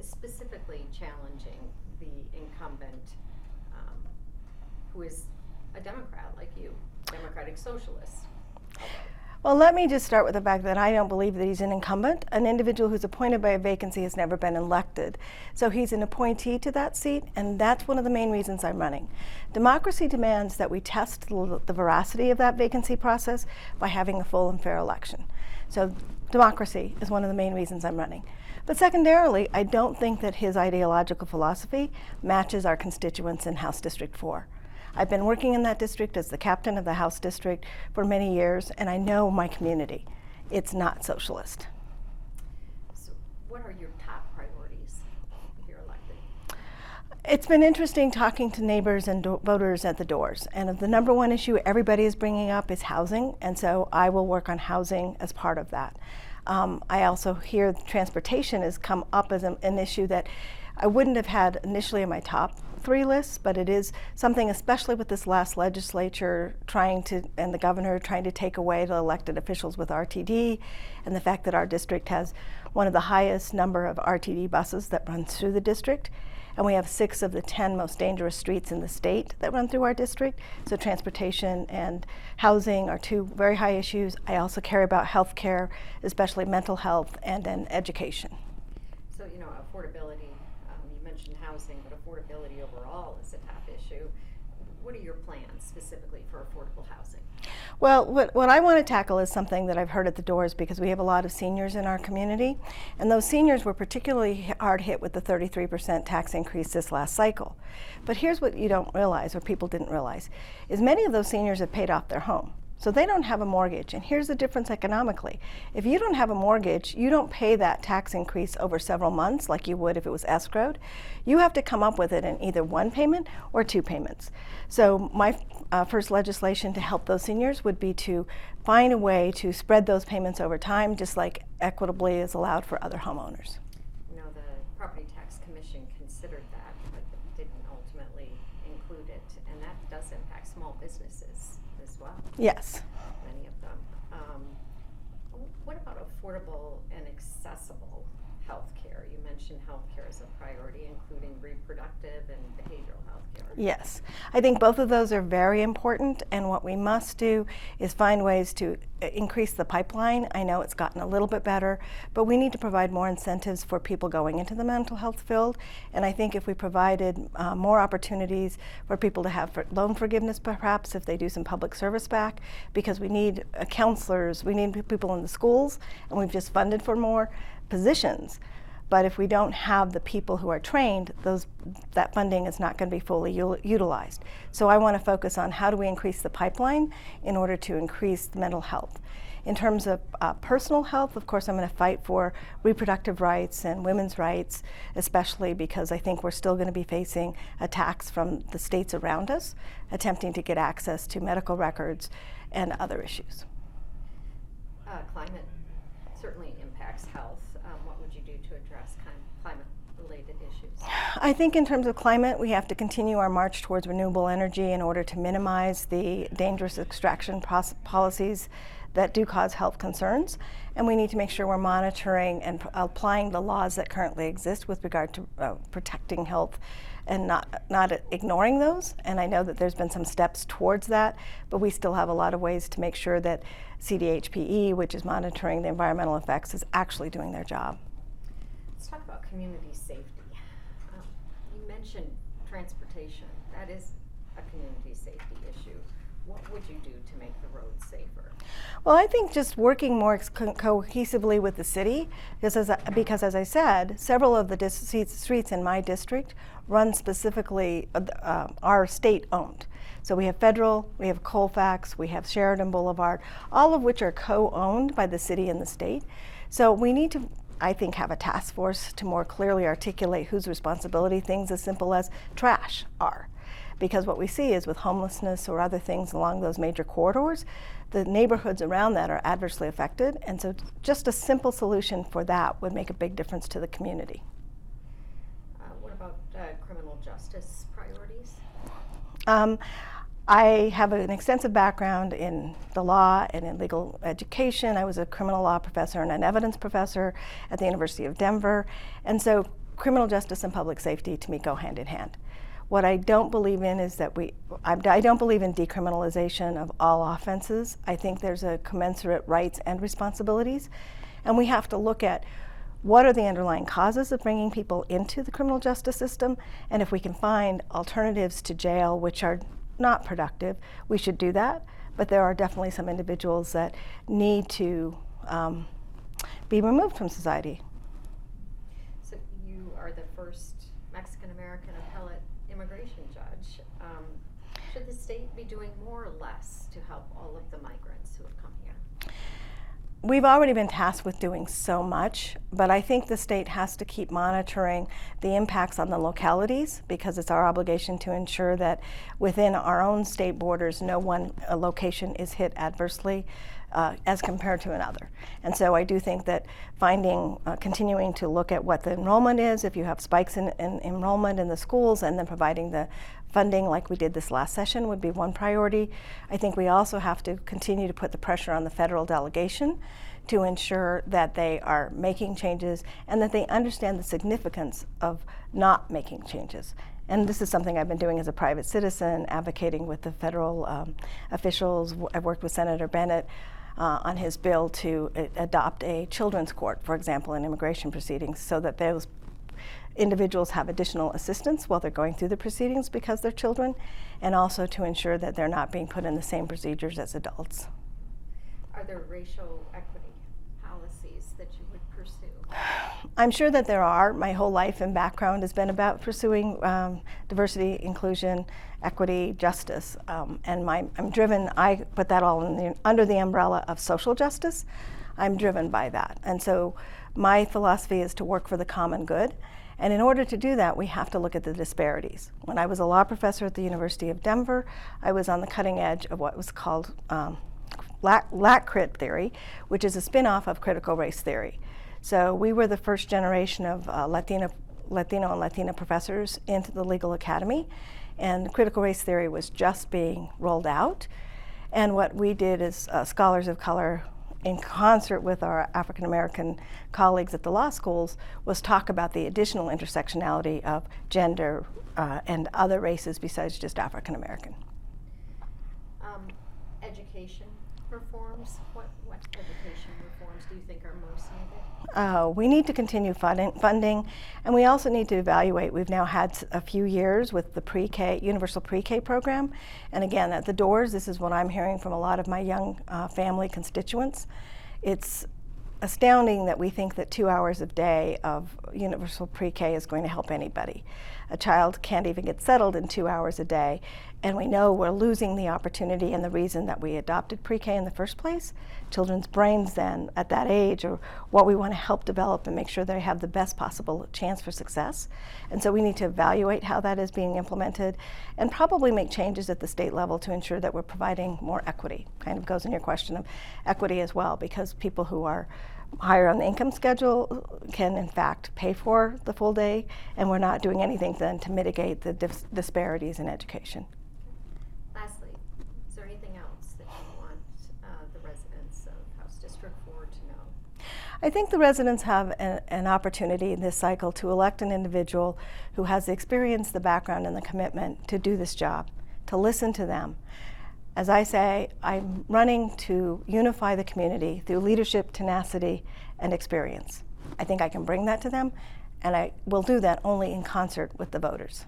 specifically challenging the incumbent, who is a Democrat like you, Democratic Socialist? Well, let me just start with the fact that I don't believe that he's an incumbent. An individual who's appointed by a vacancy has never been elected. So he's an appointee to that seat, and that's one of the main reasons I'm running. Democracy demands that we test the veracity of that vacancy process by having a full and fair election. So democracy is one of the main reasons I'm running. But secondarily, I don't think that his ideological philosophy matches our constituents in House District 4. I've been working in that district as the captain of the House District for many years, and I know my community. It's not socialist. So what are your top priorities if you're elected? It's been interesting talking to neighbors and voters at the doors. And the number one issue everybody is bringing up is housing, and so I will work on housing as part of that. I also hear transportation has come up as an issue that I wouldn't have had initially in my top 3 lists, but it is something, especially with this last legislature and the governor trying to take away the elected officials with RTD, and the fact that our district has one of the highest number of RTD buses that runs through the district. And we have 6 of the 10 most dangerous streets in the state that run through our district. So transportation and housing are 2 very high issues. I also care about health care, especially mental health, and then education. So, affordability, you mentioned housing, but affordability overall is a top issue. What are your plans specifically for affordable housing? Well, what I want to tackle is something that I've heard at the doors, because we have a lot of seniors in our community, and those seniors were particularly hard hit with the 33% tax increase this last cycle. But here's what you don't realize, or people didn't realize, is many of those seniors have paid off their home. So they don't have a mortgage, and here's the difference economically. If you don't have a mortgage, you don't pay that tax increase over several months like you would if it was escrowed. You have to come up with it in either 1 payment or 2 payments. So my first legislation to help those seniors would be to find a way to spread those payments over time, just like equitably is allowed for other homeowners. The Property Tax Commission considered that, but didn't ultimately include it, and that does impact small businesses as well. Yes. Many of them. What about affordable and accessible health care? You mentioned health care as a priority, including reproductive and behavioral health care. Yes. I think both of those are very important, and what we must do is find ways to increase the pipeline. I know it's gotten a little bit better, but we need to provide more incentives for people going into the mental health field, and I think if we provided more opportunities for people to have loan forgiveness, perhaps if they do some public service back, because we need counselors, we need people in the schools, and we've just funded for more positions. But if we don't have the people who are trained, that funding is not going to be fully utilized. So I want to focus on how do we increase the pipeline in order to increase mental health. In terms of personal health, of course, I'm going to fight for reproductive rights and women's rights, especially because I think we're still going to be facing attacks from the states around us, attempting to get access to medical records and other issues. Climate certainly impacts health. What would you do to address climate-related issues? I think in terms of climate, we have to continue our march towards renewable energy in order to minimize the dangerous extraction policies that do cause health concerns. And we need to make sure we're monitoring and applying the laws that currently exist with regard to protecting health and not ignoring those. And I know that there's been some steps towards that, but we still have a lot of ways to make sure that CDHPE, which is monitoring the environmental effects, is actually doing their job. Let's talk about community safety. You mentioned transportation. That is a community safety issue. What would you do to make the roads safer? Well, I think just working more cohesively with the city, because as I said, several of the streets in my district run specifically, are state-owned. So we have Federal, we have Colfax, we have Sheridan Boulevard, all of which are co-owned by the city and the state. So we need to, I think, have a task force to more clearly articulate whose responsibility things as simple as trash are. Because what we see is with homelessness or other things along those major corridors, the neighborhoods around that are adversely affected, and so just a simple solution for that would make a big difference to the community. What about criminal justice priorities? I have an extensive background in the law and in legal education. I was a criminal law professor and an evidence professor at the University of Denver, and so criminal justice and public safety to me go hand in hand. What I don't believe in is that I don't believe in decriminalization of all offenses. I think there's a commensurate rights and responsibilities, and we have to look at what are the underlying causes of bringing people into the criminal justice system, and if we can find alternatives to jail which are not productive, we should do that. But there are definitely some individuals that need to be removed from society. So you are the first Mexican-American appellate immigration judge. Should the state be doing more or less to help all of the migrants who have come here? We've already been tasked with doing so much, but I think the state has to keep monitoring the impacts on the localities, because it's our obligation to ensure that within our own state borders, no one location is hit adversely as compared to another. And so I do think that continuing to look at what the enrollment is, if you have spikes in enrollment in the schools, and then providing the funding like we did this last session would be one priority. I think we also have to continue to put the pressure on the federal delegation to ensure that they are making changes and that they understand the significance of not making changes. And this is something I've been doing as a private citizen, advocating with the federal officials. I've worked with Senator Bennett on his bill to adopt a children's court, for example, in immigration proceedings, so that those individuals have additional assistance while they're going through the proceedings because they're children, and also to ensure that they're not being put in the same procedures as adults. Are there racial equity policies that you would pursue? I'm sure that there are. My whole life and background has been about pursuing diversity, inclusion, equity, justice, and I'm driven. I put that all under the umbrella of social justice. I'm driven by that, and so my philosophy is to work for the common good. And in order to do that, we have to look at the disparities. When I was a law professor at the University of Denver, I was on the cutting edge of what was called LACRIT theory, which is a spin-off of critical race theory. So we were the first generation of Latino and Latina professors into the legal academy, and critical race theory was just being rolled out. And what we did as scholars of color, in concert with our African American colleagues at the law schools, was talk about the additional intersectionality of gender and other races besides just African American. Education reforms, what education reforms do you think are most needed? We need to continue funding, and we also need to evaluate. We've now had a few years with the pre-K, universal pre-K program, and again, at the doors, this is what I'm hearing from a lot of my young family constituents. It's astounding that we think that 2 hours a day of universal pre-K is going to help anybody. A child can't even get settled in 2 hours a day, and we know we're losing the opportunity and the reason that we adopted pre-K in the first place. Children's brains then, at that age, are what we want to help develop and make sure they have the best possible chance for success. And so we need to evaluate how that is being implemented and probably make changes at the state level to ensure that we're providing more equity. Kind of goes in your question of equity as well, because people who are higher on the income schedule can in fact pay for the full day, and we're not doing anything then to mitigate the disparities in education. Lastly, is there anything else that you want the residents of House District 4 to know? I think the residents have an opportunity in this cycle to elect an individual who has the experience, the background, and the commitment to do this job, to listen to them. As I say, I'm running to unify the community through leadership, tenacity, and experience. I think I can bring that to them, and I will do that only in concert with the voters.